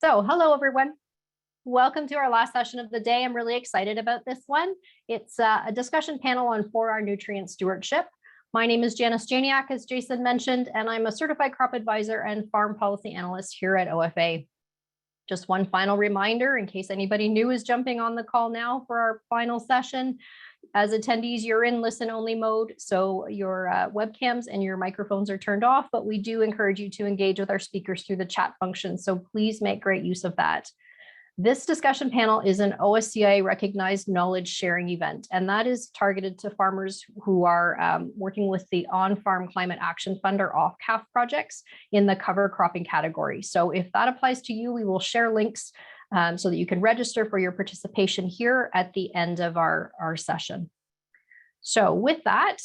So hello, everyone. Welcome to our last session of the day. I'm really excited about this one. It's a discussion panel on 4R nutrient stewardship. My name is Janice Janiec, as Jason mentioned, and I'm a certified crop advisor and farm policy analyst here at OFA. Just one final reminder, in case anybody new is jumping on the call now for our final session. As attendees, you're in listen-only mode, so your webcams and your microphones are turned off, but we do encourage you to engage with our speakers through the chat function, so please make great use of that. This discussion panel is an OSCIA-recognized knowledge sharing event, and that is targeted to farmers who are working with the On-Farm Climate Action Fund, or OFCAF projects in the cover cropping category. So if that applies to you, we will share links so that you can register for your participation here at the end of our session. So with that,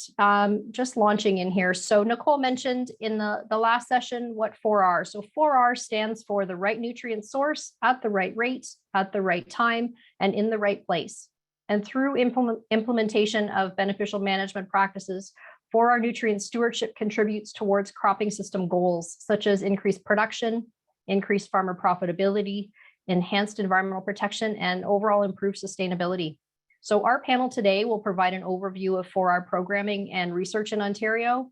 just launching in here. So Nicole mentioned in the last session what 4R. So 4R stands for the right nutrient source at the right rate, at the right time, and in the right place. And through implementation of beneficial management practices, 4R nutrient stewardship contributes towards cropping system goals, such as increased production, increased farmer profitability, enhanced environmental protection, and overall improved sustainability. So our panel today will provide an overview of 4R programming and research in Ontario,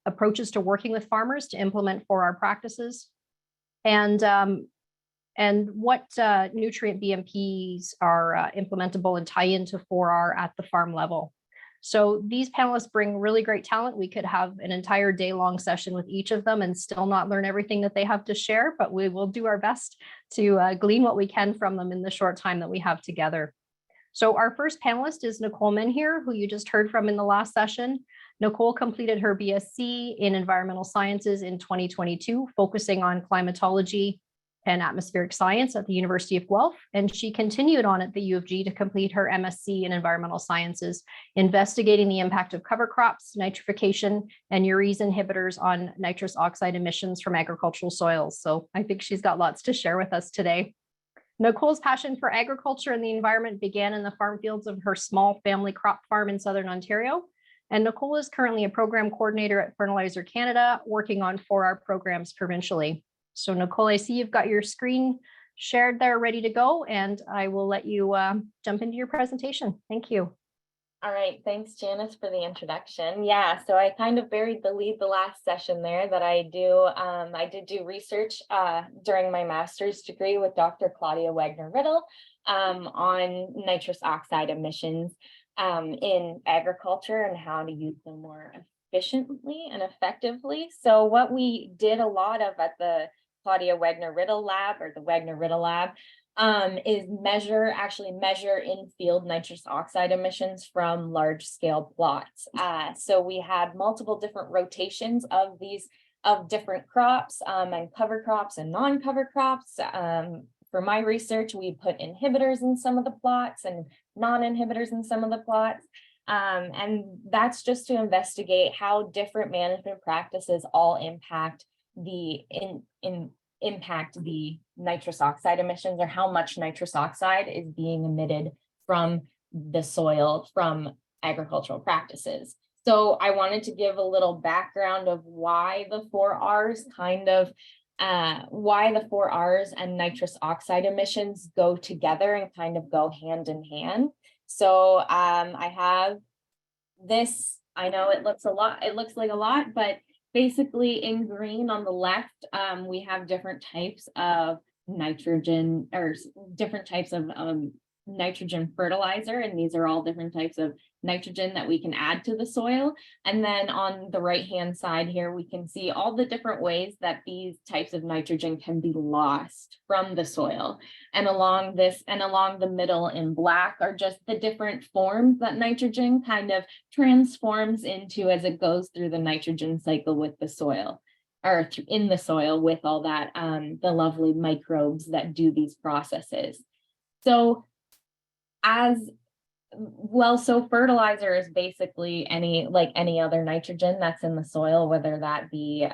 approaches to working with farmers to implement 4R practices, and what nutrient BMPs are implementable and tie into 4R at the farm level. So these panelists bring really great talent. We could have an entire day-long session with each of them and still not learn everything that they have to share, but we will do our best to glean what we can from them in the short time that we have together. So our first panelist is Nicole Menheere, who you just heard from in the last session. Nicole completed her BSc in Environmental Sciences in 2022, focusing on climatology and atmospheric science at the University of Guelph, and she continued on at the U of G to complete her MSc in Environmental Sciences, investigating the impact of cover crops, nitrification, and urease inhibitors on nitrous oxide emissions from agricultural soils. So I think she's got lots to share with us today. Nicole's passion for agriculture and the environment began in the farm fields of her small family crop farm in Southern Ontario. And Nicole is currently a program coordinator at Fertilizer Canada, working on 4R programs provincially. So Nicole, I see you've got your screen shared there, ready to go, and I will let you jump into your presentation. Thank you. All right, thanks Janice for the introduction. Yeah, so I kind of buried the lead the last session there that I did do research during my master's degree with Dr. Claudia Wagner-Riddle on nitrous oxide emissions in agriculture and how to use them more efficiently and effectively. So what we did a lot of at the Claudia Wagner-Riddle lab, or the Wagner-Riddle lab, is measure in-field nitrous oxide emissions from large-scale plots. So we had multiple different rotations of different crops and cover crops and non-cover crops. For my research, we put inhibitors in some of the plots and non-inhibitors in some of the plots. And that's just to investigate how different management practices all impact the nitrous oxide emissions, or how much nitrous oxide is being emitted from the soil from agricultural practices. So I wanted to give a little background of why the 4Rs and nitrous oxide emissions go together and kind of go hand in hand. So I have this, I know it looks like a lot, but basically in green on the left, we have different types of nitrogen, or different types of nitrogen fertilizer, and these are all different types of nitrogen that we can add to the soil. And then on the right hand side here, we can see all the different ways that these types of nitrogen can be lost from the soil. And along the middle in black are just the different forms that nitrogen kind of transforms into as it goes through the nitrogen cycle with the soil, or in the soil with all that, the lovely microbes that do these processes. So so fertilizer is basically any other nitrogen that's in the soil, whether that be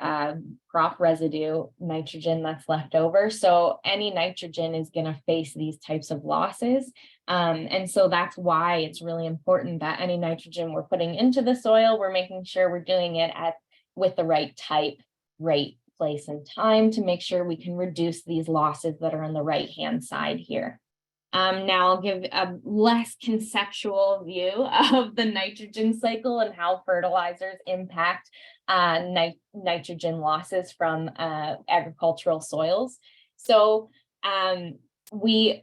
crop residue nitrogen that's left over. So any nitrogen is going to face these types of losses. And so that's why it's really important that any nitrogen we're putting into the soil, we're making sure we're doing it with the right type rate place, and time to make sure we can reduce these losses that are on the right-hand side here. Now I'll give a less conceptual view of the nitrogen cycle and how fertilizers impact nitrogen losses from agricultural soils. So we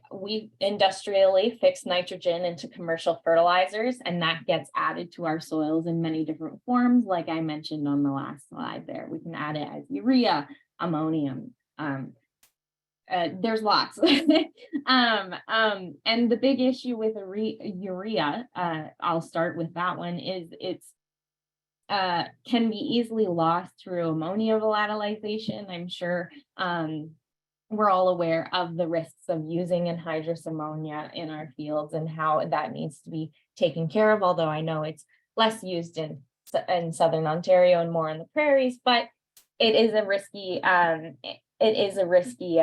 industrially fix nitrogen into commercial fertilizers, and that gets added to our soils in many different forms, like I mentioned on the last slide there. We can add it as urea, ammonium. There's lots. And the big issue with urea, I'll start with that one, is it's can be easily lost through ammonia volatilization. I'm sure we're all aware of the risks of using anhydrous ammonia in our fields and how that needs to be taken care of, although I know it's less used in southern Ontario and more in the prairies, but it is a risky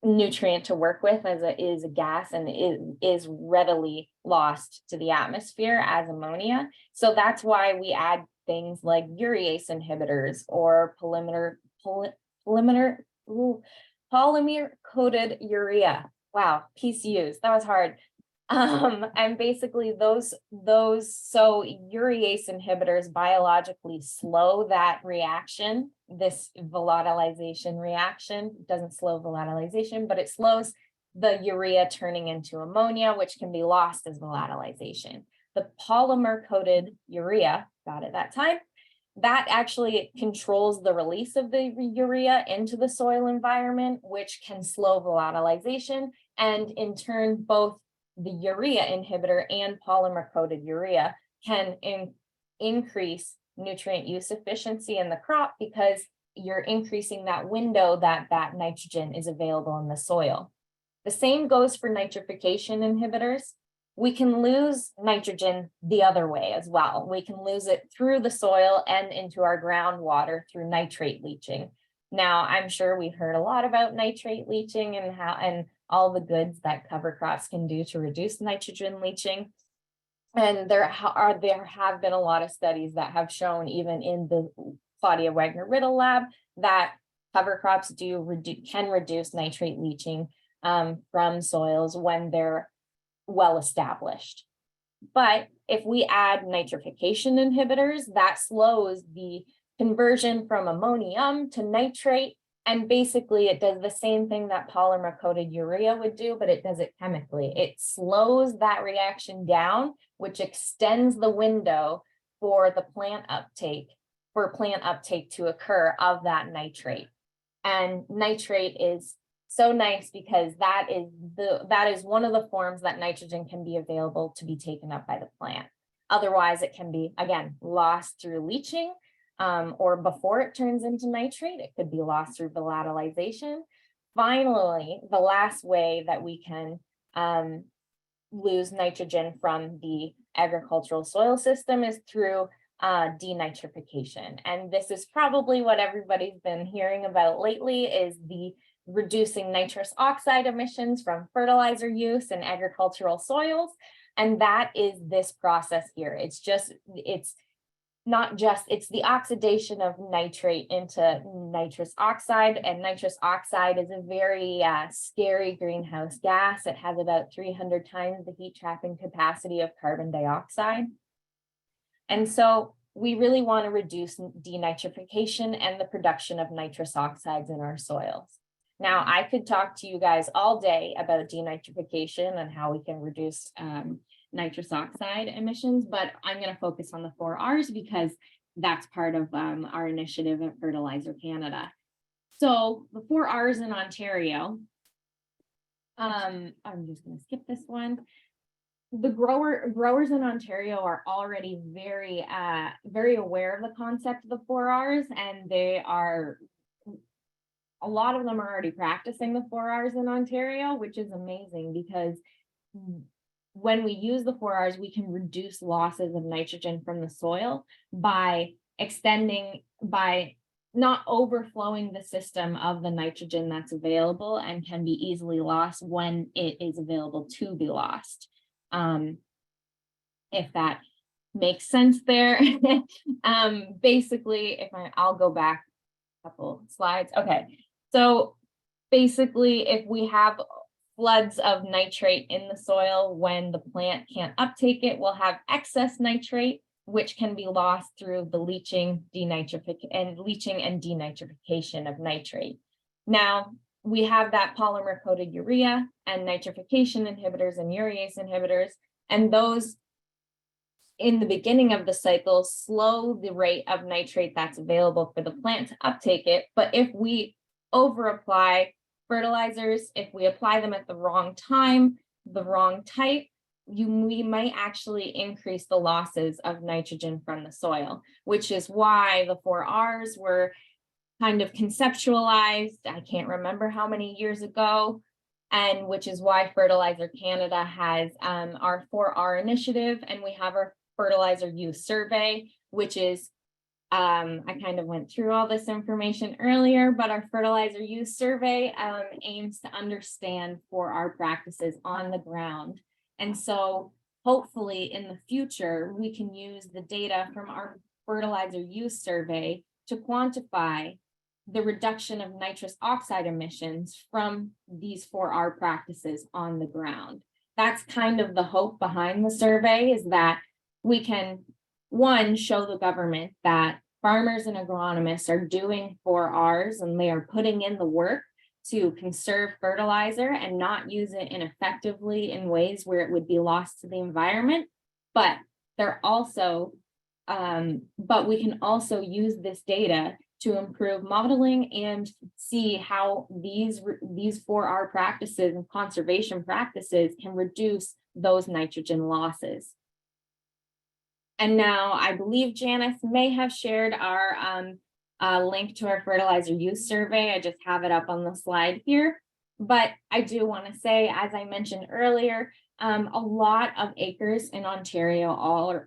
nutrient to work with, as it is a gas, and it is readily lost to the atmosphere as ammonia. So that's why we add things like urease inhibitors or polymer coated urea. Wow, PCUs, that was hard. And basically those so urease inhibitors biologically slow that reaction, this volatilization reaction. It doesn't slow volatilization, but it slows the urea turning into ammonia, which can be lost as volatilization. The polymer coated urea, got it that time, that actually controls the release of the urea into the soil environment, which can slow volatilization, and in turn both the urea inhibitor and polymer coated urea can increase nutrient use efficiency in the crop, because you're increasing that window that nitrogen is available in the soil. The same goes for nitrification inhibitors. We can lose nitrogen the other way as well. We can lose it through the soil and into our groundwater through nitrate leaching. Now, I'm sure we've heard a lot about nitrate leaching and all the goods that cover crops can do to reduce nitrogen leaching. And there have been a lot of studies that have shown, even in the Claudia Wagner-Riddle lab, that cover crops can reduce nitrate leaching from soils when they're well established. But if we add nitrification inhibitors, that slows the conversion from ammonium to nitrate. And basically it does the same thing that polymer coated urea would do, but it does it chemically. It slows that reaction down, which extends the window for the plant uptake to occur of that nitrate. And nitrate is so nice because that is one of the forms that nitrogen can be available to be taken up by the plant. Otherwise, it can be, again, lost through leaching, or before it turns into nitrate, it could be lost through volatilization. Finally, the last way that we can lose nitrogen from the agricultural soil system is through denitrification. And this is probably what everybody's been hearing about lately, is the reducing nitrous oxide emissions from fertilizer use in agricultural soils. And that is this process here. It's the oxidation of nitrate into nitrous oxide, and nitrous oxide is a very scary greenhouse gas. It has about 300 times the heat trapping capacity of carbon dioxide. And so we really want to reduce denitrification and the production of nitrous oxides in our soils. Now, I could talk to you guys all day about denitrification and how we can reduce nitrous oxide emissions, but I'm going to focus on the 4 R's because that's part of our initiative at Fertilizer Canada. So the 4 R's in Ontario, I'm just going to skip this one. The growers in Ontario are already very aware of the concept of the 4 R's, and a lot of them are already practicing the 4 R's in Ontario, which is amazing because when we use the 4 R's, we can reduce losses of nitrogen from the soil by not overflowing the system of the nitrogen that's available and can be easily lost when it is available to be lost. If that makes sense there. Basically, I'll go back couple slides. Okay, so basically, if we have floods of nitrate in the soil when the plant can't uptake it, we'll have excess nitrate, which can be lost through the leaching and denitrification of nitrate. Now, we have that polymer-coated urea and nitrification inhibitors and urease inhibitors, and those in the beginning of the cycle slow the rate of nitrate that's available for the plant to uptake it. But if we over-apply fertilizers, if we apply them at the wrong time, the wrong type, we might actually increase the losses of nitrogen from the soil, which is why the 4 Rs were kind of conceptualized, I can't remember how many years ago, and which is why Fertilizer Canada has our 4R initiative, and we have our fertilizer use survey, which is, I kind of went through all this information earlier, but our fertilizer use survey aims to understand 4R practices on the ground. And so hopefully in the future, we can use the data from our fertilizer use survey to quantify the reduction of nitrous oxide emissions from these 4R practices on the ground. That's kind of the hope behind the survey, is that we can, one, show the government that farmers and agronomists are doing 4Rs and they are putting in the work to conserve fertilizer and not use it ineffectively in ways where it would be lost to the environment. But they're also, but we can also use this data to improve modeling and see how these 4R practices and conservation practices can reduce those nitrogen losses. And now I believe Janice may have shared our link to our fertilizer use survey. I just have it up on the slide here. But I do want to say, as I mentioned earlier, a lot of acres in Ontario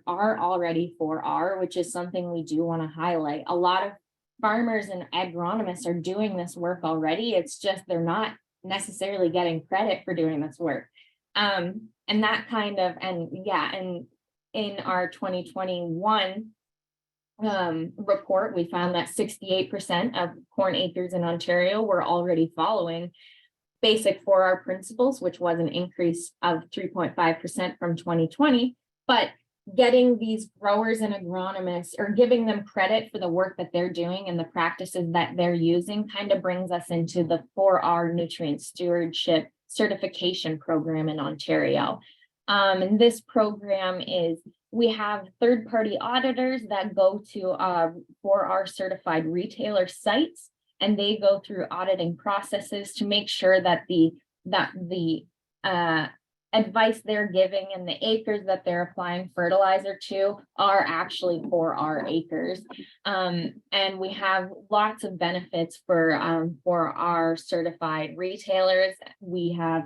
are already 4R, which is something we do want to highlight. A lot of farmers and agronomists are doing this work already. It's just they're not necessarily getting credit for doing this work. And that kind of, and yeah, and in our 2021 report, we found that 68% of corn acres in Ontario were already following basic 4R principles, which was an increase of 3.5% from 2020. But getting these growers and agronomists, or giving them credit for the work that they're doing and the practices that they're using, kind of brings us into the 4R nutrient stewardship certification program in Ontario. And this program is, we have third-party auditors that go to 4R certified retailer sites, and they go through auditing processes to make sure that the advice they're giving and the acres that they're applying fertilizer to are actually 4R acres. And we have lots of benefits for our certified retailers. We have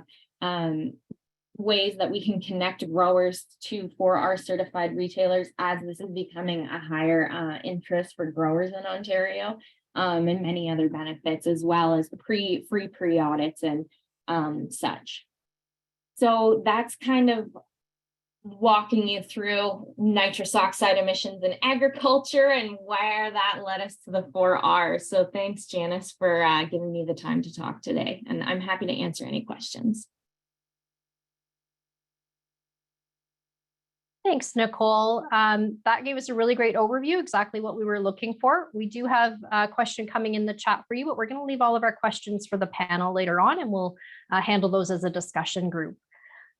ways that we can connect growers to 4R certified retailers, as this is becoming a higher interest for growers in Ontario, and many other benefits, as well as free pre-audits and such. So that's kind of walking you through nitrous oxide emissions in agriculture and where that led us to the 4Rs. So thanks, Janice, for giving me the time to talk today. And I'm happy to answer any questions. Thanks, Nicole. That gave us a really great overview, exactly what we were looking for. We do have a question coming in the chat for you, but we're going to leave all of our questions for the panel later on, and we'll handle those as a discussion group.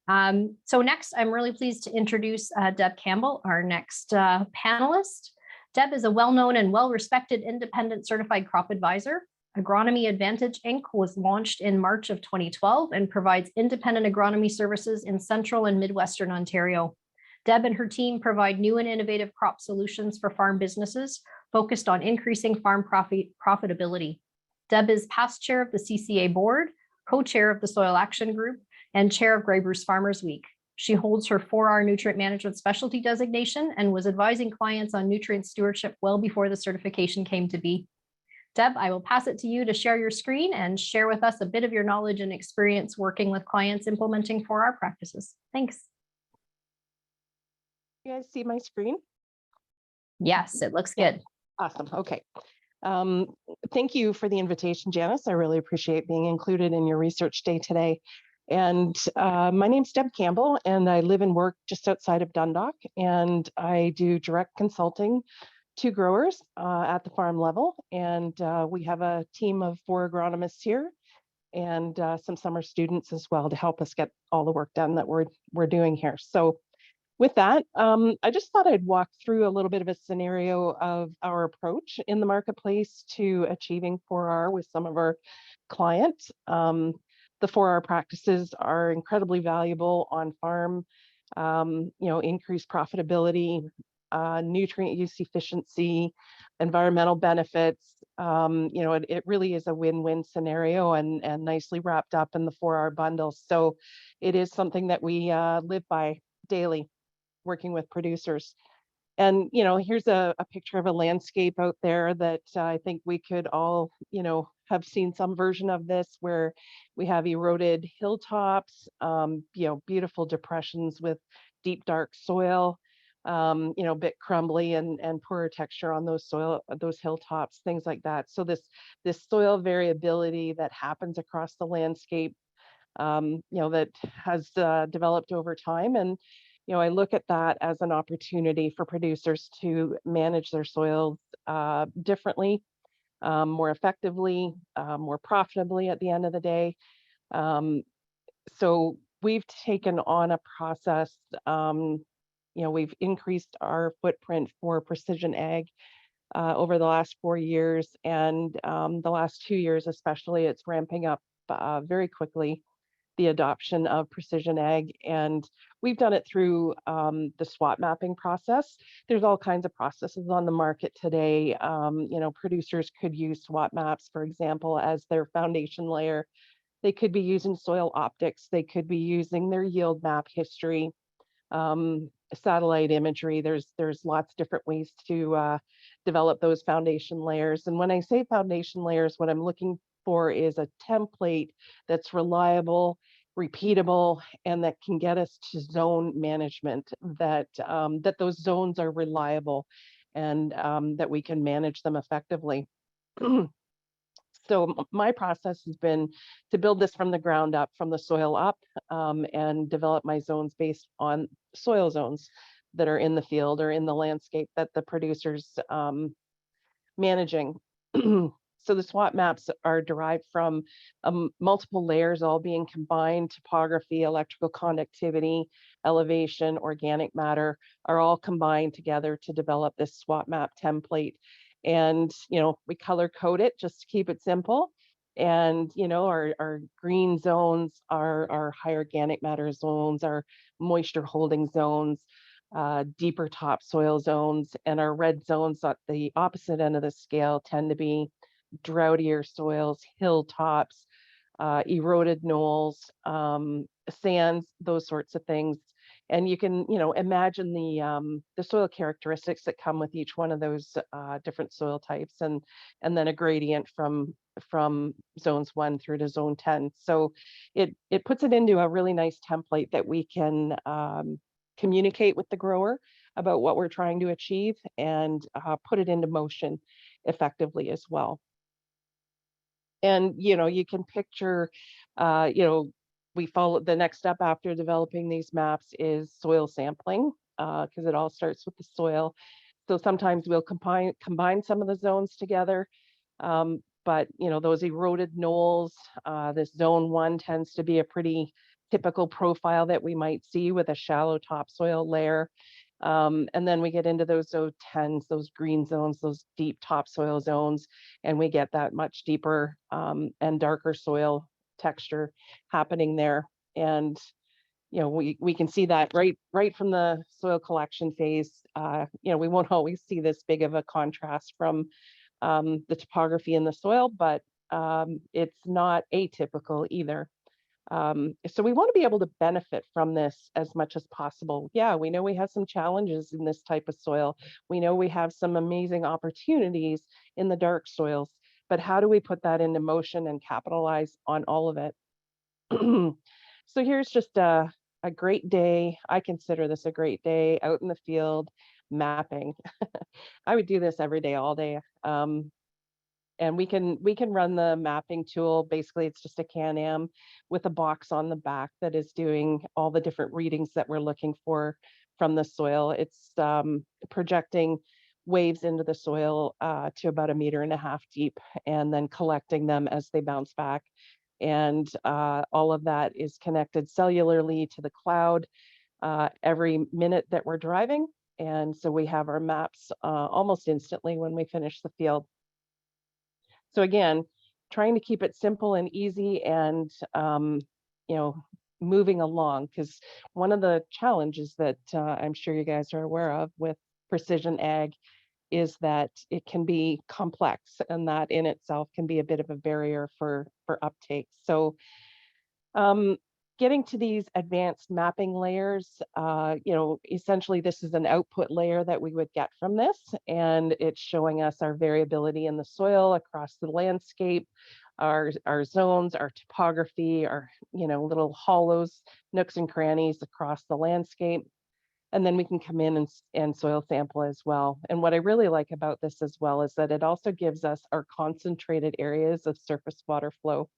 So next, I'm really pleased to introduce Deb Campbell, our next panelist. Deb is a well-known and well-respected independent certified crop advisor. Agronomy Advantage, Inc. was launched in March of 2012 and provides independent agronomy services in central and Midwestern Ontario. Deb and her team provide new and innovative crop solutions for farm businesses focused on increasing farm profitability. Deb is past chair of the CCA board, co-chair of the Soil Action Group, and chair of Grey Bruce Farmers Week. She holds her 4R nutrient management specialty designation and was advising clients on nutrient stewardship well before the certification came to be. Deb, I will pass it to you to share your screen and share with us a bit of your knowledge and experience working with clients implementing 4R practices. Thanks. You guys see my screen? Yes, it looks good. Awesome. Okay. Thank you for the invitation, Janice. I really appreciate being included in your research day today. And my name's Deb Campbell, and I live and work just outside of Dundalk, and I do direct consulting to growers at the farm level. And we have a team of 4 agronomists here and some summer students as well to help us get all the work done that we're doing here. So with that, I just thought I'd walk through a little bit of a scenario of our approach in the marketplace to achieving 4R with some of our clients. The 4R practices are incredibly valuable on farm, increased profitability, nutrient use efficiency, environmental benefits. It really is a win-win scenario and nicely wrapped up in the 4R bundle. So it is something that we live by daily, working with producers. And, here's a picture of a landscape out there that I think we could all, have seen some version of this, where we have eroded hilltops, beautiful depressions with deep, dark soil, a bit crumbly and poorer texture on those hilltops, things like that. So this soil variability that happens across the landscape, that has developed over time. And I look at that as an opportunity for producers to manage their soils differently, more effectively, more profitably at the end of the day. So we've taken on a process, we've increased our footprint for precision ag over the last 4 years, and the last 2 years especially, it's ramping up very quickly, the adoption of precision ag. And we've done it through the SWOT mapping process. There's all kinds of processes on the market today. Producers could use SWOT maps, for example, as their foundation layer. They could be using soil optics. They could be using their yield map history, satellite imagery. There's lots of different ways to develop those foundation layers. And when I say foundation layers, what I'm looking for is a template that's reliable, repeatable, and that can get us to zone management, that those zones are reliable, and that we can manage them effectively. So my process has been to build this from the ground up, from the soil up, and develop my zones based on soil zones that are in the field or in the landscape that the producer's managing. So the SWOT maps are derived from multiple layers all being combined. Topography, electrical conductivity, elevation, organic matter are all combined together to develop this SWOT map template. And, we color code it just to keep it simple. And, our green zones are high organic matter zones, our moisture holding zones, deeper topsoil zones, and our red zones at the opposite end of the scale tend to be droughttier soils, hilltops, eroded knolls, sands, those sorts of things. And you can, imagine the soil characteristics that come with each one of those different soil types, and then a gradient from zones 1 through to zone 10. So it puts it into a really nice template that we can communicate with the grower about what we're trying to achieve, and put it into motion effectively as well. And, you can picture, we follow the next step after developing these maps is soil sampling, because it all starts with the soil. So sometimes we'll combine some of the zones together. But, those eroded knolls, this zone 1 tends to be a pretty typical profile that we might see with a shallow topsoil layer. And then we get into those zone 10s, those green zones, those deep topsoil zones, and we get that much deeper and darker soil texture happening there. And we can see that right from the soil collection phase. We won't always see this big of a contrast from the topography in the soil, but it's not atypical either. So we want to be able to benefit from this as much as possible. Yeah, we know we have some challenges in this type of soil. We know we have some amazing opportunities in the dark soils, but how do we put that into motion and capitalize on all of it? So here's just a great day. I consider this a great day out in the field mapping. I would do this every day, all day. And we can run the mapping tool. Basically, it's just a Can-Am with a box on the back that is doing all the different readings that we're looking for from the soil. It's projecting waves into the soil to about 1.5 meters deep, and then collecting them as they bounce back. And all of that is connected cellularly to the cloud every minute that we're driving. And so we have our maps almost instantly when we finish the field. So again, trying to keep it simple and easy, and moving along, because one of the challenges that I'm sure you guys are aware of with precision ag is that it can be complex, and that in itself can be a bit of a barrier for uptake. So getting to these advanced mapping layers, essentially this is an output layer that we would get from this, and it's showing us our variability in the soil across the landscape, our zones, our topography, our little hollows, nooks and crannies across the landscape. And then we can come in and soil sample as well. And what I really like about this as well is that it also gives us our concentrated areas of surface water flow.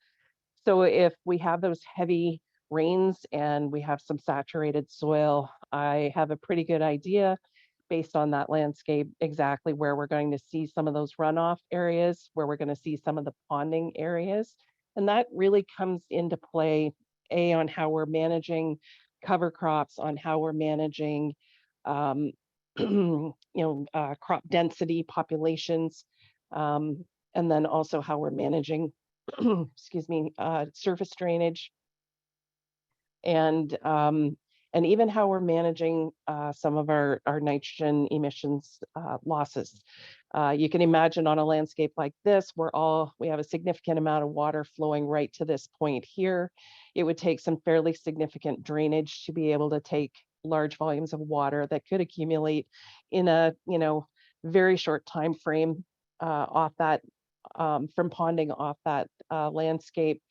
So if we have those heavy rains and we have some saturated soil, I have a pretty good idea based on that landscape exactly where we're going to see some of those runoff areas, where we're going to see some of the ponding areas. And that really comes into play, on how we're managing cover crops, on how we're managing crop density populations, and then also how we're managing excuse me, surface drainage, and even how we're managing some of our nitrogen emissions losses. You can imagine on a landscape like this, we have a significant amount of water flowing right to this point here. It would take some fairly significant drainage to be able to take large volumes of water that could accumulate in a very short time frame off that from ponding off that landscape.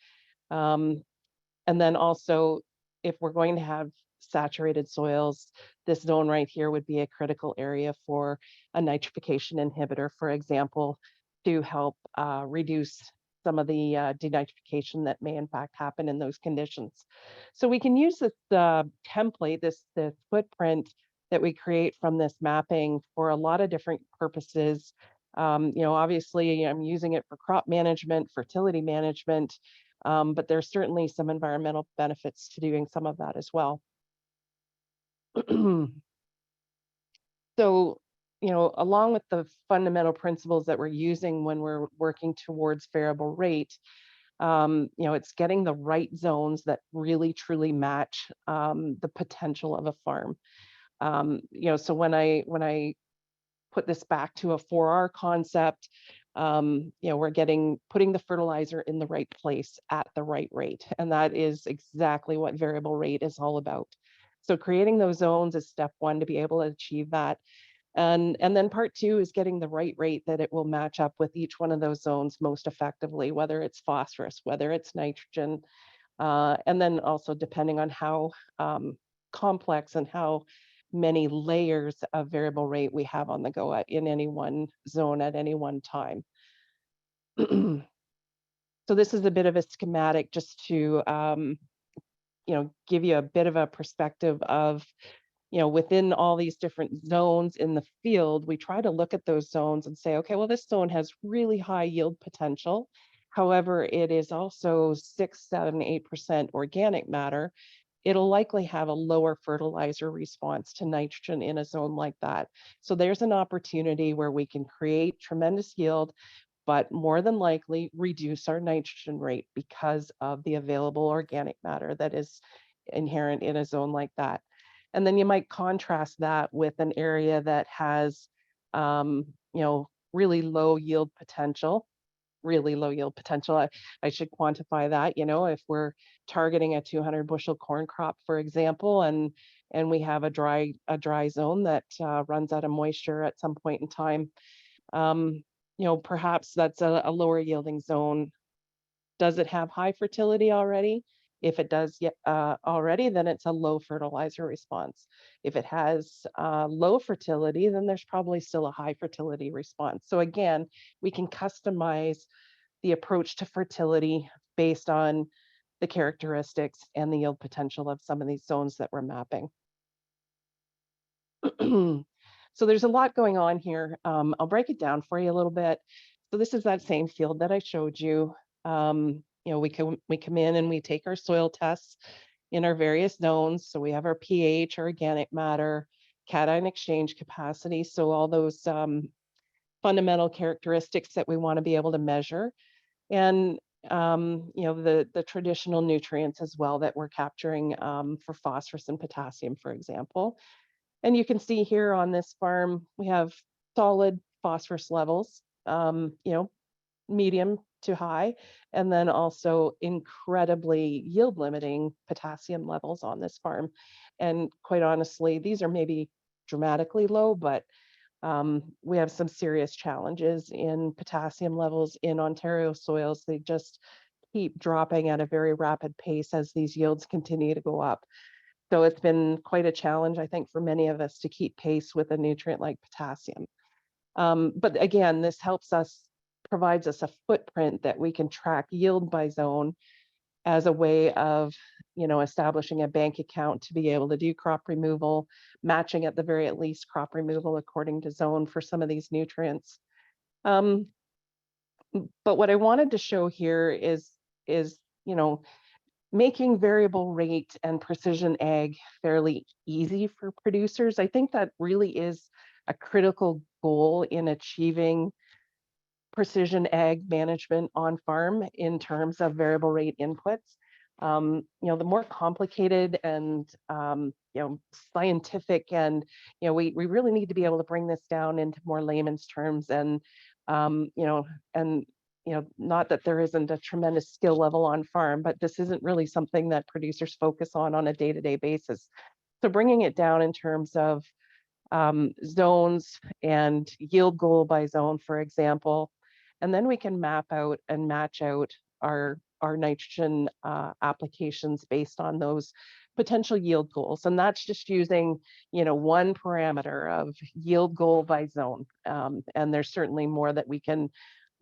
And then also, if we're going to have saturated soils, this zone right here would be a critical area for a nitrification inhibitor, for example, to help reduce some of the denitrification that may in fact happen in those conditions. So we can use this template, this footprint that we create from this mapping for a lot of different purposes. Obviously I'm using it for crop management, fertility management, but there's certainly some environmental benefits to doing some of that as well. So, along with the fundamental principles that we're using when we're working towards variable rate, it's getting the right zones that really truly match the potential of a farm. So when I put this back to a 4R concept, we're putting the fertilizer in the right place at the right rate. And that is exactly what variable rate is all about. So creating those zones is step one to be able to achieve that. And then part two is getting the right rate that it will match up with each one of those zones most effectively, whether it's phosphorus, whether it's nitrogen, and then also depending on how complex and how many layers of variable rate we have on the go in any one zone at any one time. So this is a bit of a schematic just to give you a bit of a perspective of, within all these different zones in the field, we try to look at those zones and say, okay, well, this zone has really high yield potential. However, it is also 6, 7, 8% organic matter. It'll likely have a lower fertilizer response to nitrogen in a zone like that. So there's an opportunity where we can create tremendous yield, but more than likely reduce our nitrogen rate because of the available organic matter that is inherent in a zone like that. And then you might contrast that with an area that has, really low yield potential. I should quantify that, if we're targeting a 200 bushel corn crop, for example, and we have a dry zone that runs out of moisture at some point in time, perhaps that's a lower yielding zone. Does it have high fertility already? If it does already, then it's a low fertilizer response. If it has low fertility, then there's probably still a high fertility response. So again, we can customize the approach to fertility based on the characteristics and the yield potential of some of these zones that we're mapping. So there's a lot going on here. I'll break it down for you a little bit. So this is that same field that I showed you. You know, we come in and we take our soil tests in our various zones. So we have our pH, our organic matter, cation exchange capacity. So all those fundamental characteristics that we want to be able to measure. And you know, the traditional nutrients as well that we're capturing for phosphorus and potassium, for example. And you can see here on this farm, we have solid phosphorus levels, you know, medium to high, and then also incredibly yield limiting potassium levels on this farm. And quite honestly, these are maybe dramatically low, but we have some serious challenges in potassium levels in Ontario soils. They just keep dropping at a very rapid pace as these yields continue to go up. So it's been quite a challenge, I think, for many of us to keep pace with a nutrient like potassium. But again, this provides us a footprint that we can track yield by zone as a way of, you know, establishing a bank account to be able to do crop removal, matching at the very least crop removal according to zone for some of these nutrients. But what I wanted to show here is, you know, making variable rate and precision ag fairly easy for producers. I think that really is a critical goal in achieving precision ag management on farm in terms of variable rate inputs. You know, the more complicated and you know, scientific, and you know, we really need to be able to bring this down into more layman's terms, and you know, not that there isn't a tremendous skill level on farm, but this isn't really something that producers focus on a day-to-day basis. So bringing it down in terms of zones and yield goal by zone, for example, and then we can map out and match out our nitrogen applications based on those potential yield goals. And that's just using, you know, one parameter of yield goal by zone. And there's certainly more that we can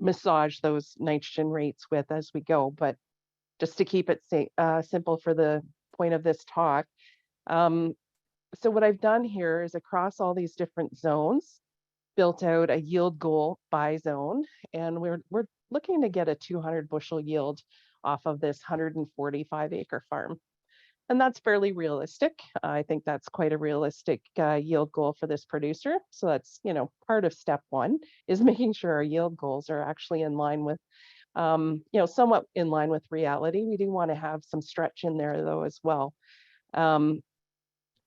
massage those nitrogen rates with as we go. But just to keep it simple for the point of this talk, so what I've done here is across all these different zones, built out a yield goal by zone, and we're looking to get a 200 bushel yield off of this 145 acre farm. And that's fairly realistic. I think that's quite a realistic yield goal for this producer. So that's, you know, part of step one is making sure our yield goals are actually in line with, you know, somewhat in line with reality. We do want to have some stretch in there though as well.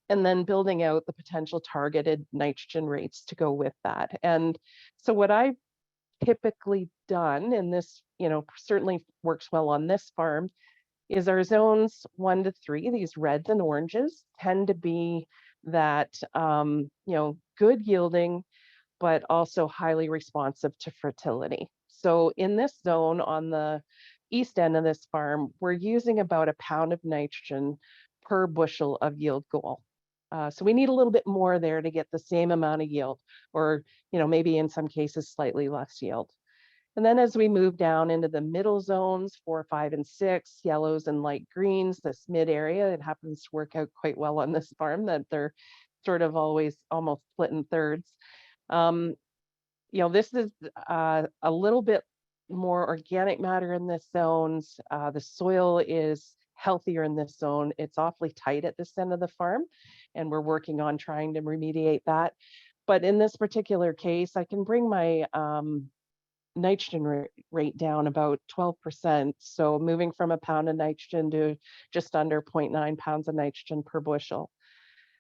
And then building out the potential targeted nitrogen rates to go with that. And so what I've typically done, and this, you know, certainly works well on this farm, is our zones 1 to 3, these reds and oranges, tend to be that, you know, good yielding, but also highly responsive to fertility. So in this zone on the east end of this farm, we're using about 1 pound of nitrogen per bushel of yield goal. So we need a little bit more there to get the same amount of yield, or, you know, maybe in some cases slightly less yield. And then as we move down into the middle zones, 4, 5, and 6, yellows and light greens, this mid area, it happens to work out quite well on this farm that they're sort of always almost split in thirds. You know, this is a little bit more organic matter in this zones. The soil is healthier in this zone. It's awfully tight at this end of the farm, and we're working on trying to remediate that. But in this particular case, I can bring my nitrogen rate down about 12%. So moving from 1 pound of nitrogen to just under 0.9 pounds of nitrogen per bushel.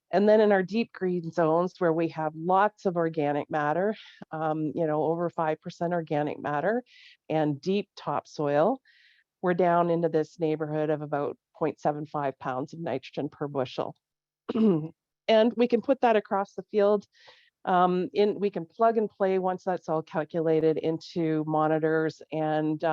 And then in our deep green zones where we have lots of organic matter, you know, over 5% organic matter and deep topsoil, we're down into this neighborhood of about 0.75 pounds of nitrogen per bushel. And we can put that across the field We can plug and play once that's all calculated into monitors, and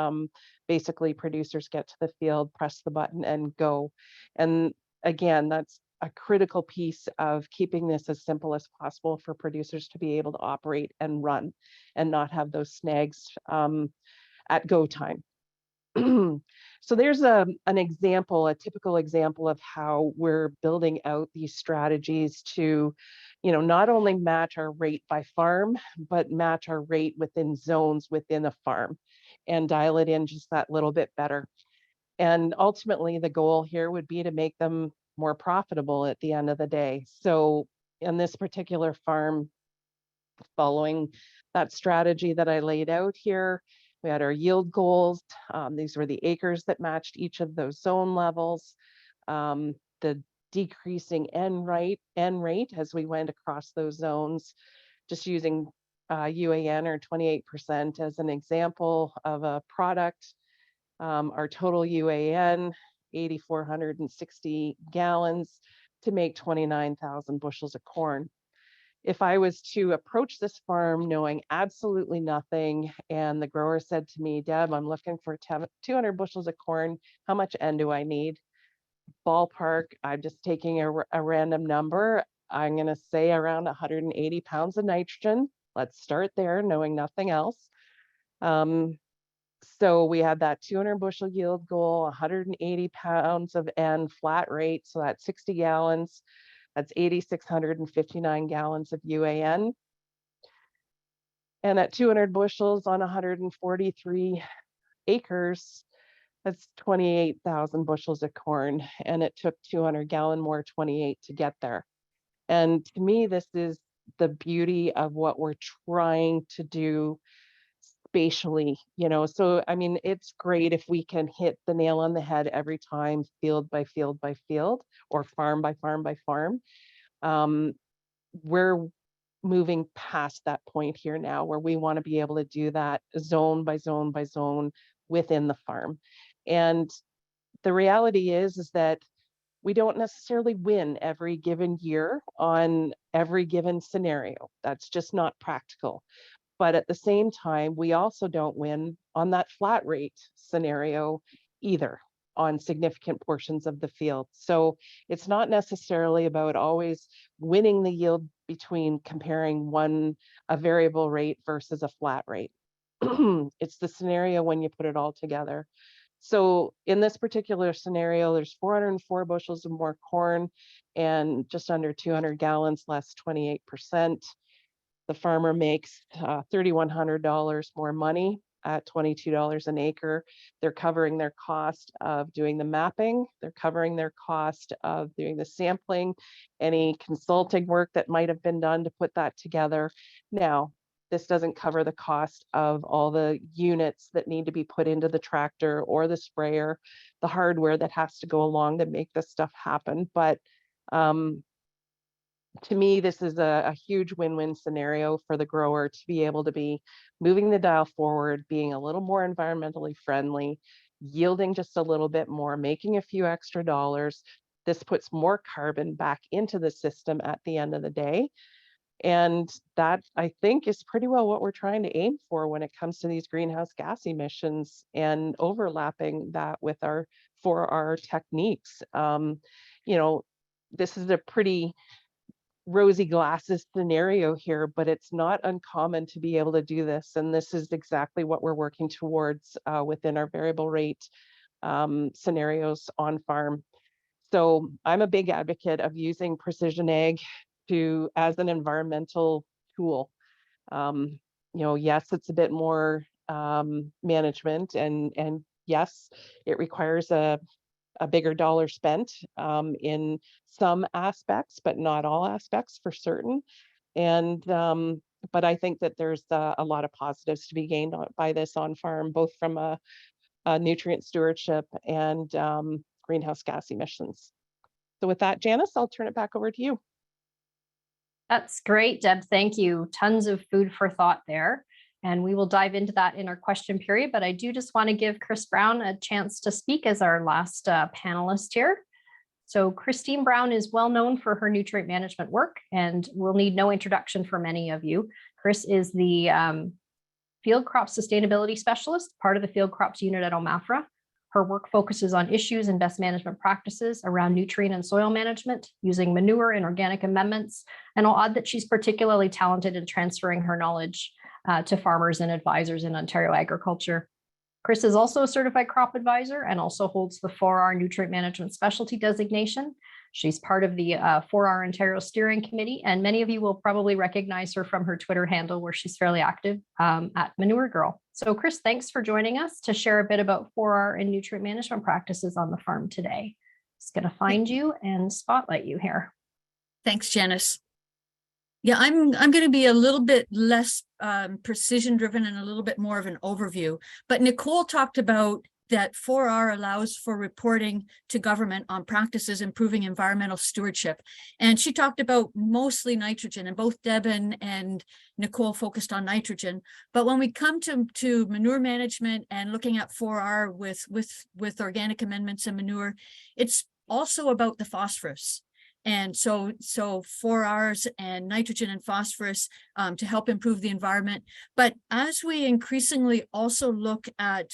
basically producers get to the field, press the button and go. And again, that's a critical piece of keeping this as simple as possible for producers to be able to operate and run and not have those snags at go time. So there's an example, a typical example of how we're building out these strategies to, not only match our rate by farm, but match our rate within zones within a farm and dial it in just that little bit better. And ultimately, the goal here would be to make them more profitable at the end of the day. So in this particular farm, following that strategy that I laid out here, we had our yield goals. These were the acres that matched each of those zone levels. The decreasing N rate as we went across those zones, just using UAN or 28% as an example of a product. Our total UAN, 8,460 gallons to make 29,000 bushels of corn. If I was to approach this farm knowing absolutely nothing, and the grower said to me, Deb, I'm looking for 200 bushels of corn, how much N do I need? Ballpark, I'm just taking a random number. I'm going to say around 180 pounds of nitrogen. Let's start there, knowing nothing else. So we had that 200 bushel yield goal, 180 pounds of N flat rate, so that's 60 gallons. That's 8,659 gallons of UAN. And at 200 bushels on 143 acres, that's 28,000 bushels of corn. And it took 200 gallon more 28 to get there. And to me, this is the beauty of what we're trying to do spatially, so I mean, it's great if we can hit the nail on the head every time, field by field by field, or farm by farm by farm. We're moving past that point here now where we want to be able to do that zone by zone by zone within the farm. And the reality is that we don't necessarily win every given year on every given scenario. That's just not practical. But at the same time, we also don't win on that flat rate scenario either on significant portions of the field. So it's not necessarily about always winning the yield between comparing a variable rate versus a flat rate. It's the scenario when you put it all together. So in this particular scenario, there's 404 bushels of more corn and just under 200 gallons less 28%. The farmer makes $3,100 more money at $22 an acre. They're covering their cost of doing the mapping. They're covering their cost of doing the sampling, any consulting work that might have been done to put that together. Now, this doesn't cover the cost of all the units that need to be put into the tractor or the sprayer, the hardware that has to go along to make this stuff happen. But to me, this is a huge win-win scenario for the grower to be able to be moving the dial forward, being a little more environmentally friendly, yielding just a little bit more, making a few extra dollars. This puts more carbon back into the system at the end of the day. And that, I think, is pretty well what we're trying to aim for when it comes to these greenhouse gas emissions and overlapping that with our 4R techniques. This is a pretty rosy glasses scenario here, but it's not uncommon to be able to do this. And this is exactly what we're working towards within our variable rate scenarios on farm. So I'm a big advocate of using precision ag as an environmental tool. Yes, it's a bit more management, and yes, it requires a bigger dollar spent in some aspects, but not all aspects for certain. And but I think that there's a lot of positives to be gained by this on farm, both from a nutrient stewardship and greenhouse gas emissions. So with that, Janice, I'll turn it back over to you. That's great, Deb. Thank you. Tons of food for thought there. And we will dive into that in our question period. But I do just want to give Chris Brown a chance to speak as our last panelist here. So Christine Brown is well known for her nutrient management work and will need no introduction for many of you. Chris is the Field Crop Sustainability Specialist, part of the Field Crops Unit at OMAFRA. Her work focuses on issues and best management practices around nutrient and soil management using manure and organic amendments. And I'll add that she's particularly talented in transferring her knowledge to farmers and advisors in Ontario agriculture. Chris is also a certified crop advisor and also holds the 4R Nutrient Management Specialty designation. She's part of the 4R Ontario Steering Committee, and many of you will probably recognize her from her Twitter handle where she's fairly active at Manure Girl. So Chris, thanks for joining us to share a bit about 4R and nutrient management practices on the farm today. Just going to find you and spotlight you here. Thanks, Janice. Yeah, I'm going to be a little bit less precision driven and a little bit more of an overview. But Nicole talked about that 4R allows for reporting to government on practices improving environmental stewardship. And she talked about mostly nitrogen, and both Deb and Nicole focused on nitrogen. But when we come to manure management and looking at 4R with organic amendments and manure, it's also about the phosphorus. And so 4Rs and nitrogen and phosphorus to help improve the environment. But as we increasingly also look at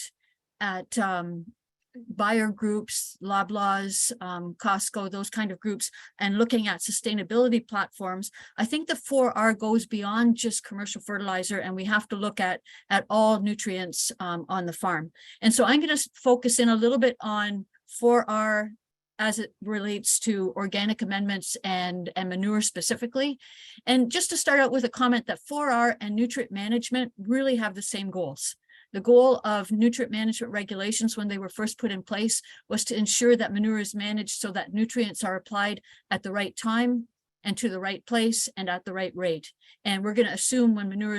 buyer groups, Loblaws, Costco, those kind of groups, and looking at sustainability platforms, I think the 4R goes beyond just commercial fertilizer, and we have to look at all nutrients on the farm. And so I'm going to focus in a little bit on 4R as it relates to organic amendments and manure specifically. And just to start out with a comment that 4R and nutrient management really have the same goals. The goal of nutrient management regulations when they were first put in place was to ensure that manure is managed so that nutrients are applied at the right time and to the right place and at the right rate. And we're going to assume when manure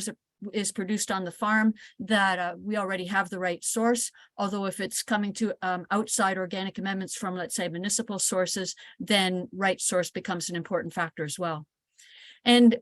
is produced on the farm that we already have the right source. Although if it's coming to outside organic amendments from, let's say, municipal sources, then right source becomes an important factor as well. And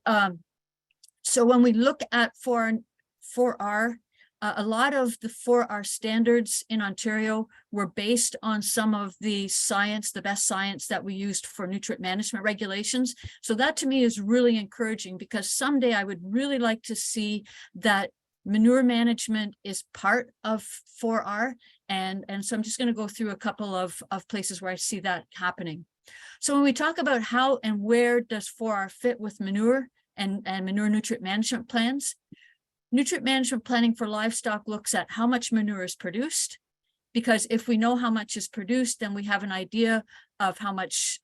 so when we look at 4R, a lot of the 4R standards in Ontario were based on some of the science, the best science that we used for nutrient management regulations. So that to me is really encouraging, because someday I would really like to see that manure management is part of 4R. And so I'm just going to go through a couple of places where I see that happening. So when we talk about how and where does 4R fit with manure and manure nutrient management plans, nutrient management planning for livestock looks at how much manure is produced, because if we know how much is produced, then we have an idea of how much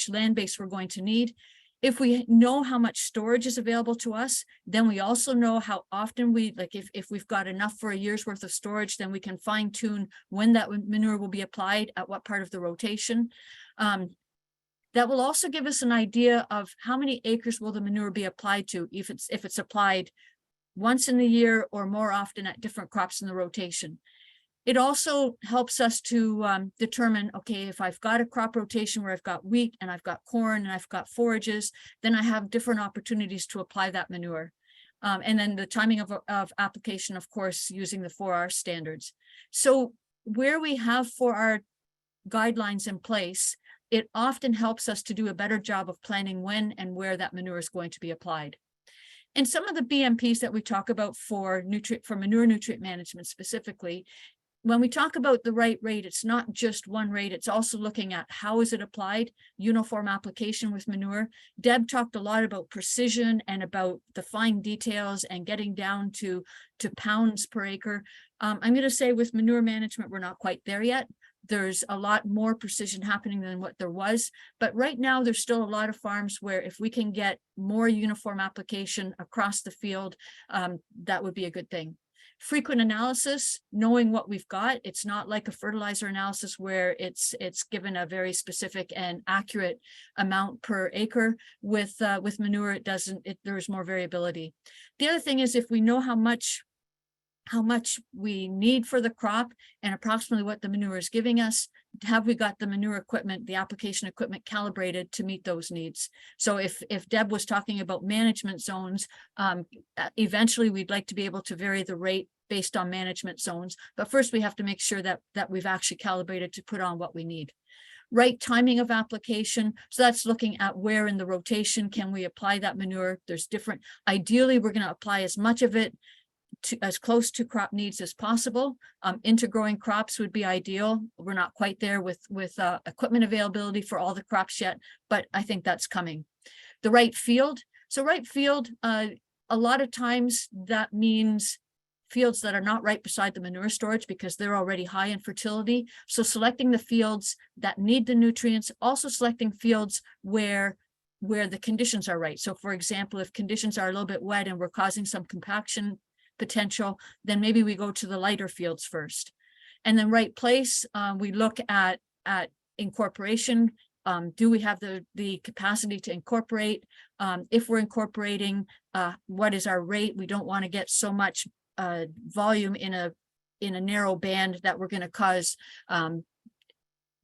land base we're going to need. If we know how much storage is available to us, then we also know how often if we've got enough for a year's worth of storage, then we can fine tune when that manure will be applied at what part of the rotation. That will also give us an idea of how many acres will the manure be applied to if it's applied once in the year or more often at different crops in the rotation. It also helps us to determine, okay, if I've got a crop rotation where I've got wheat and I've got corn and I've got forages, then I have different opportunities to apply that manure. And then the timing of application, of course, using the 4R standards. So where we have 4R guidelines in place, it often helps us to do a better job of planning when and where that manure is going to be applied. And some of the BMPs that we talk about for manure nutrient management specifically, when we talk about the right rate, it's not just one rate, it's also looking at how is it applied, uniform application with manure. Deb talked a lot about precision and about the fine details and getting down to pounds per acre. I'm going to say with manure management, we're not quite there yet. There's a lot more precision happening than what there was. But right now, there's still a lot of farms where if we can get more uniform application across the field, that would be a good thing. Frequent analysis, knowing what we've got. It's not like a fertilizer analysis where it's given a very specific and accurate amount per acre. With manure, there's more variability. The other thing is if we know how much we need for the crop and approximately what the manure is giving us, have we got the manure equipment, the application equipment calibrated to meet those needs? So if Deb was talking about management zones, eventually we'd like to be able to vary the rate based on management zones. But first we have to make sure that we've actually calibrated to put on what we need. Right timing of application. So that's looking at where in the rotation can we apply that manure. There's different, ideally, we're going to apply as much of it to as close to crop needs as possible. Intergrowing crops would be ideal. We're not quite there with equipment availability for all the crops yet, but I think that's coming. The right field. So right field, a lot of times that means fields that are not right beside the manure storage because they're already high in fertility. So selecting the fields that need the nutrients, also selecting fields where the conditions are right. So for example, if conditions are a little bit wet and we're causing some compaction potential, then maybe we go to the lighter fields first. And then right place, we look at incorporation. Do we have the capacity to incorporate? If we're incorporating, what is our rate? We don't want to get so much volume in a narrow band that we're going to cause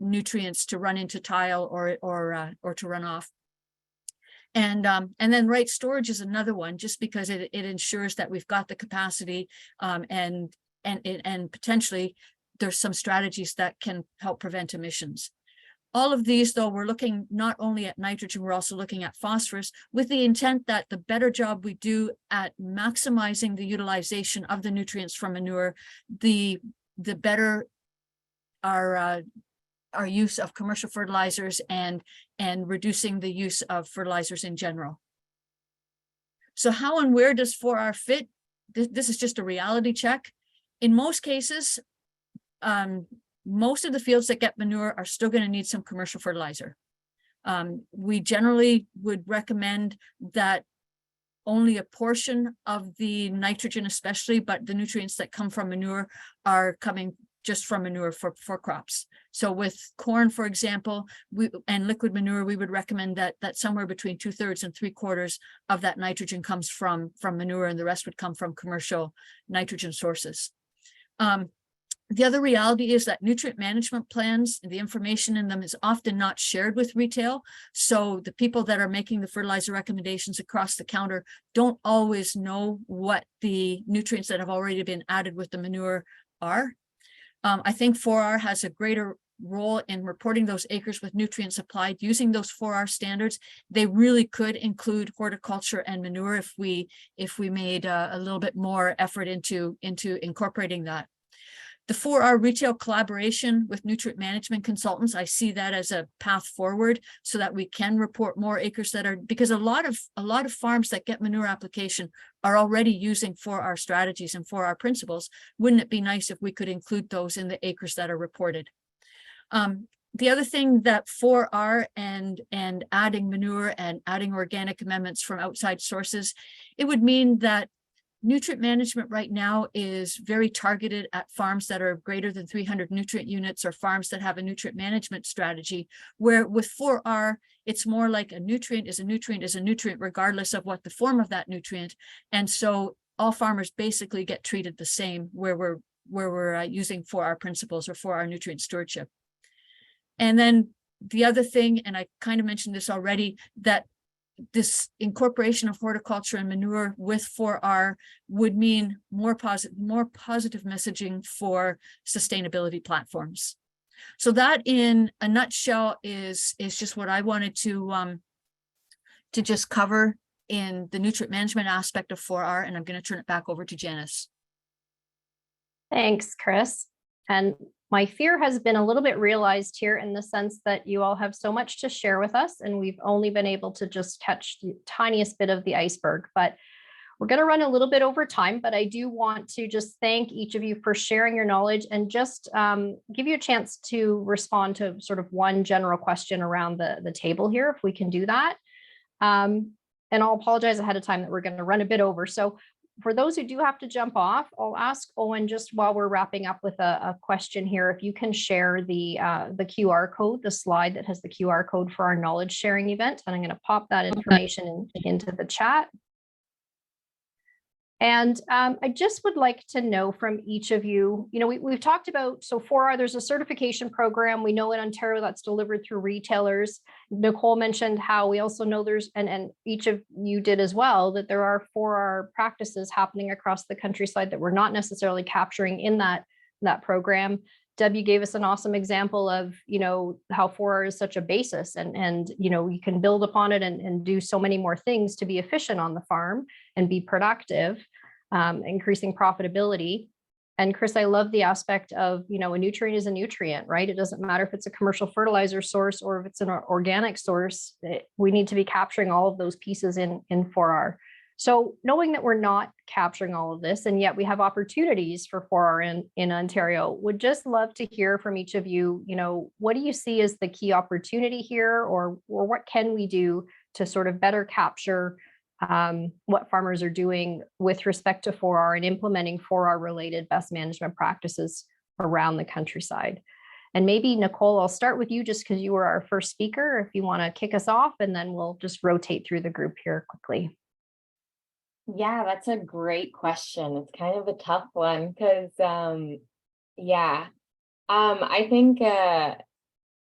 nutrients to run into tile or to run off. And then right storage is another one, just because it ensures that we've got the capacity and potentially there's some strategies that can help prevent emissions. All of these, though, we're looking not only at nitrogen, we're also looking at phosphorus, with the intent that the better job we do at maximizing the utilization of the nutrients from manure, the better our use of commercial fertilizers and reducing the use of fertilizers in general. So how and where does 4R fit? This is just a reality check. In most cases, most of the fields that get manure are still going to need some commercial fertilizer. We generally would recommend that only a portion of the nitrogen, especially, but the nutrients that come from manure are coming just from manure for crops. So with corn, for example, and liquid manure, we would recommend that somewhere between 2/3 and 3/4 of that nitrogen comes from manure, and the rest would come from commercial nitrogen sources. The other reality is that nutrient management plans, the information in them is often not shared with retail. So the people that are making the fertilizer recommendations across the counter don't always know what the nutrients that have already been added with the manure are. I think 4R has a greater role in reporting those acres with nutrients applied using those 4R standards. They really could include horticulture and manure if we made a little bit more effort into incorporating that. The 4R retail collaboration with nutrient management consultants, I see that as a path forward so that we can report more acres that are, because a lot of farms that get manure application are already using 4R strategies and 4R principles. Wouldn't it be nice if we could include those in the acres that are reported? The other thing that 4R and adding manure and adding organic amendments from outside sources, it would mean that nutrient management right now is very targeted at farms that are greater than 300 nutrient units or farms that have a nutrient management strategy, where with 4R, it's more like a nutrient is a nutrient is a nutrient, regardless of what the form of that nutrient. And so all farmers basically get treated the same where we're using 4R principles or 4R nutrient stewardship. And then the other thing, and I kind of mentioned this already, that this incorporation of horticulture and manure with 4R would mean more positive messaging for sustainability platforms. So that, in a nutshell, is just what I wanted to just cover in the nutrient management aspect of 4R, and I'm going to turn it back over to Janice. Thanks, Chris. And my fear has been a little bit realized here, in the sense that you all have so much to share with us, and we've only been able to just catch the tiniest bit of the iceberg. But we're going to run a little bit over time, but I do want to just thank each of you for sharing your knowledge, and just give you a chance to respond to sort of one general question around the table here, if we can do that. And I'll apologize ahead of time that we're going to run a bit over. So for those who do have to jump off, I'll ask Owen, just while we're wrapping up with a question here, if you can share the QR code, the slide that has the QR code for our knowledge sharing event. And I'm going to pop that information into the chat. And I just would like to know from each of you, we've talked about, so 4R, there's a certification program. We know in Ontario that's delivered through retailers. Nicole mentioned how we also know there's, and each of you did as well, that there are 4R practices happening across the countryside that we're not necessarily capturing in that program. Deb, you gave us an awesome example of, how 4R is such a basis and you can build upon it and do so many more things to be efficient on the farm and be productive, increasing profitability. And Chris, I love the aspect of, a nutrient is a nutrient, right? It doesn't matter if it's a commercial fertilizer source or if it's an organic source, we need to be capturing all of those pieces in 4R. So knowing that we're not capturing all of this, and yet we have opportunities for 4R in Ontario, would just love to hear from each of you, what do you see as the key opportunity here, or what can we do to sort of better capture what farmers are doing with respect to 4R and implementing 4R related best management practices around the countryside? And maybe Nicole, I'll start with you just because you were our first speaker, if you want to kick us off, and then we'll just rotate through the group here quickly. Yeah, that's a great question. It's kind of a tough one because, I think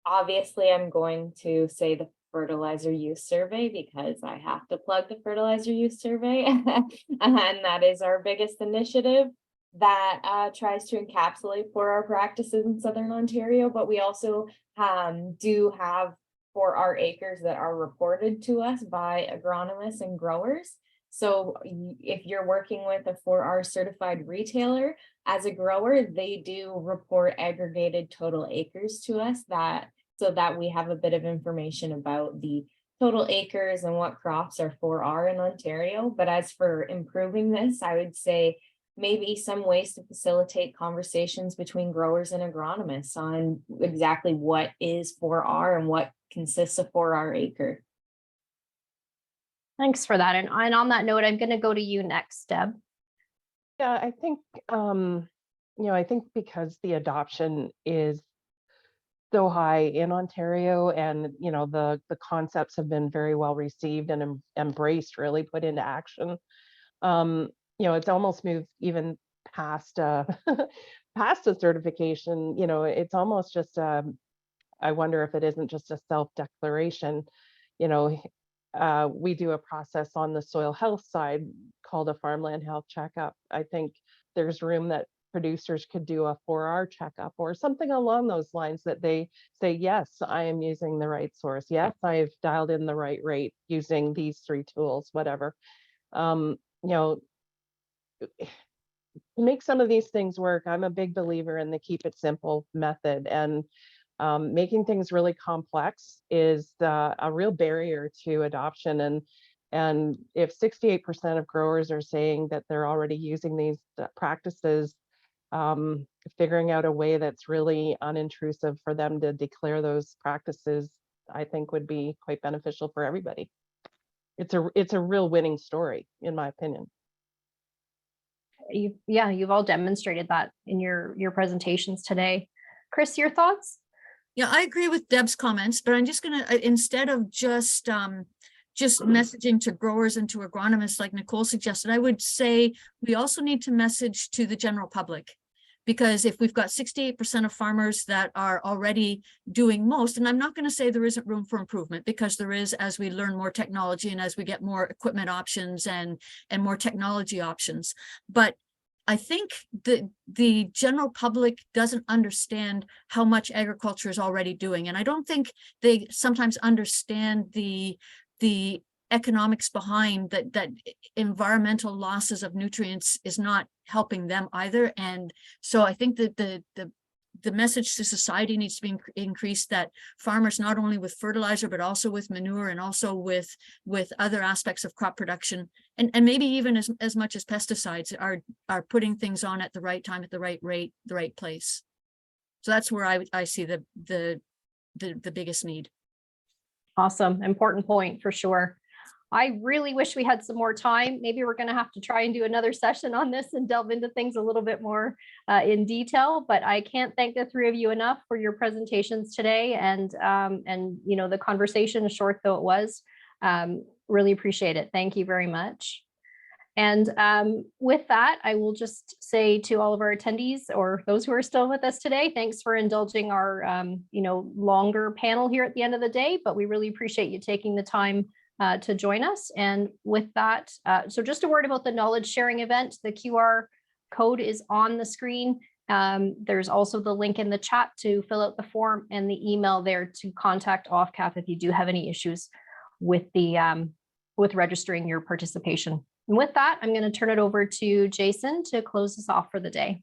obviously I'm going to say the fertilizer use survey because I have to plug the fertilizer use survey, and that is our biggest initiative that tries to encapsulate 4R practices in Southern Ontario. But we also do have 4R acres that are reported to us by agronomists and growers. So if you're working with a 4R certified retailer as a grower, they do report aggregated total acres to us so that we have a bit of information about the total acres and what crops are 4R in Ontario. But as for improving this, I would say maybe some ways to facilitate conversations between growers and agronomists on exactly what is 4R and what consists of 4R acre. Thanks for that. And on that note, I'm going to go to you next, Deb. Yeah, I think, I think because the adoption is so high in Ontario and, the concepts have been very well received and embraced, really put into action. It's almost moved even past past a certification. It's almost just, I wonder if it isn't just a self-declaration. We do a process on the soil health side called a farmland health checkup. I think there's room that producers could do a 4R checkup or something along those lines, that they say, yes, I am using the right source. Yes, I've dialed in the right rate using these 3 tools, whatever. To make some of these things work, I'm a big believer in the keep it simple method, and making things really complex is a real barrier to adoption. And if 68% of growers are saying that they're already using these practices, figuring out a way that's really unintrusive for them to declare those practices, I think would be quite beneficial for everybody. It's a real winning story, in my opinion. You've all demonstrated that in your presentations today. Chris, your thoughts? Yeah, I agree with Deb's comments, but I'm just going to, instead of just messaging to growers and to agronomists like Nicole suggested, I would say we also need to message to the general public, because if we've got 68% of farmers that are already doing most, and I'm not going to say there isn't room for improvement, because there is, as we learn more technology and as we get more equipment options and more technology options. But I think the general public doesn't understand how much agriculture is already doing. And I don't think they sometimes understand the economics behind that environmental losses of nutrients is not helping them either. And so I think that the message to society needs to be increased, that farmers, not only with fertilizer, but also with manure and also with other aspects of crop production, and maybe even as much as pesticides, are putting things on at the right time, at the right rate, the right place. So that's where I see the biggest need. Awesome. Important point for sure. I really wish we had some more time. Maybe we're going to have to try and do another session on this and delve into things a little bit more in detail, but I can't thank the 3 of you enough for your presentations today. And the conversation, short though it was, really appreciate it. Thank you very much. And with that, I will just say to all of our attendees or those who are still with us today, thanks for indulging our longer panel here at the end of the day, but we really appreciate you taking the time to join us. And with that, so just a word about the knowledge sharing event. The QR code is on the screen. There's also the link in the chat to fill out the form and the email there to contact OFCAF if you do have any issues with the with registering your participation. And with that, I'm going to turn it over to Jason to close us off for the day.